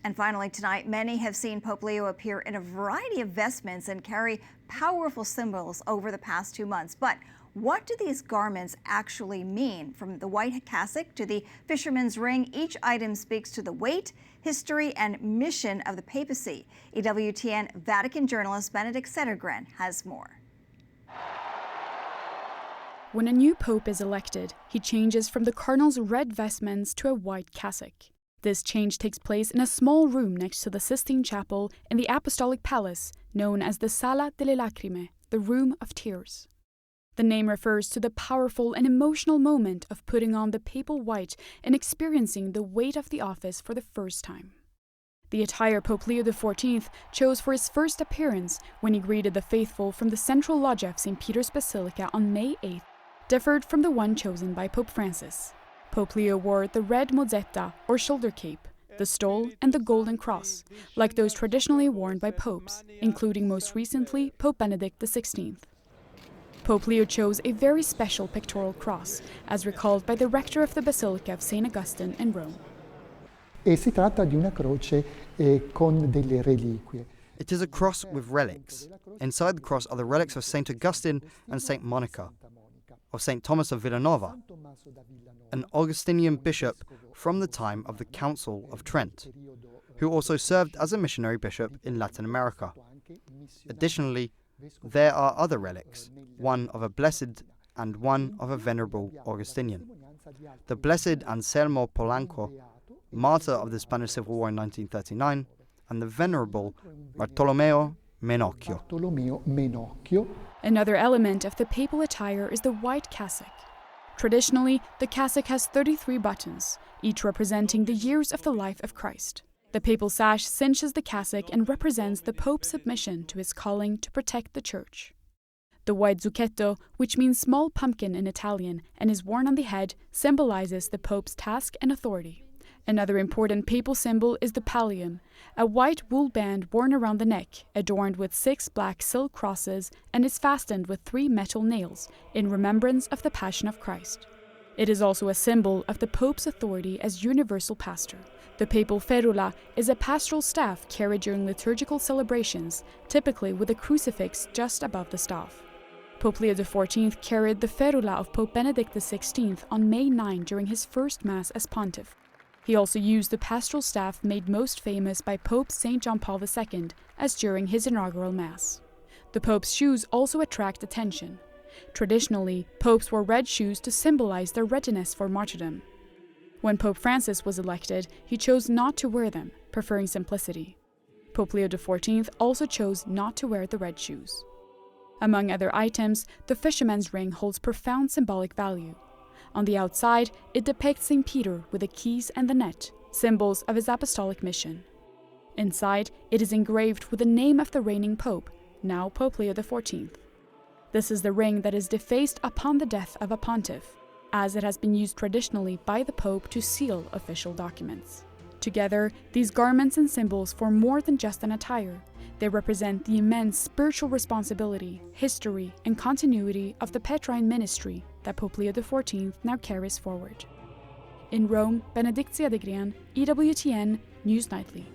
And finally tonight, many have seen Pope Leo appear in a variety of vestments and carry powerful symbols over the past 2 months. But what do these garments actually mean? From the white cassock to the fisherman's ring, each item speaks to the weight, history, and mission of the papacy. EWTN Vatican journalist Bénédicte Cedergren has more. When a new pope is elected, he changes from the cardinal's red vestments to a white cassock. This change takes place in a small room next to the Sistine Chapel in the Apostolic Palace, known as the Sala delle Lacrime, the Room of Tears. The name refers to the powerful and emotional moment of putting on the papal white and experiencing the weight of the office for the first time. The attire Pope Leo XIV chose for his first appearance when he greeted the faithful from the central loggia of St. Peter's Basilica on May 8th differed from the one chosen by Pope Francis. Pope Leo wore the red mozzetta or shoulder cape, the stole and the golden cross, like those traditionally worn by popes, including most recently Pope Benedict XVI. Pope Leo chose a very special pictorial cross, as recalled by the rector of the Basilica of St. Augustine in Rome. Si tratta di una croce con delle reliquie. It is a cross with relics. Inside the cross are the relics of St. Augustine and St. Monica, of St. Thomas of Villanova, an Augustinian bishop from the time of the Council of Trent, who also served as a missionary bishop in Latin America. Additionally, there are other relics, one of a blessed and one of a venerable Augustinian. The blessed Anselmo Polanco, martyr of the Spanish Civil War in 1939, and the venerable Bartolomeo Menocchio. Another element of the papal attire is the white cassock. Traditionally, the cassock has 33 buttons, each representing the years of the life of Christ. The papal sash cinches the cassock and represents the Pope's submission to his calling to protect the Church. The white zucchetto, which means small pumpkin in Italian and is worn on the head, symbolizes the Pope's task and authority. Another important papal symbol is the pallium, a white wool band worn around the neck, adorned with 6 black silk crosses and is fastened with 3 metal nails, in remembrance of the Passion of Christ. It is also a symbol of the Pope's authority as universal pastor. The papal ferula is a pastoral staff carried during liturgical celebrations, typically with a crucifix just above the staff. Pope Leo XIV carried the ferula of Pope Benedict XVI on May 9 during his first Mass as pontiff. He also used the pastoral staff made most famous by Pope St. John Paul II, as during his inaugural Mass. The Pope's shoes also attract attention. Traditionally, popes wore red shoes to symbolize their readiness for martyrdom. When Pope Francis was elected, he chose not to wear them, preferring simplicity. Pope Leo XIV also chose not to wear the red shoes. Among other items, the fisherman's ring holds profound symbolic value. On the outside, it depicts St. Peter with the keys and the net, symbols of his apostolic mission. Inside, it is engraved with the name of the reigning pope, now Pope Leo XIV. This is the ring that is defaced upon the death of a pontiff, as it has been used traditionally by the Pope to seal official documents. Together, these garments and symbols form more than just an attire. They represent the immense spiritual responsibility, history, and continuity of the Petrine ministry that Pope Leo XIV now carries forward. In Rome, Bénédicte Cedergren, EWTN News Nightly.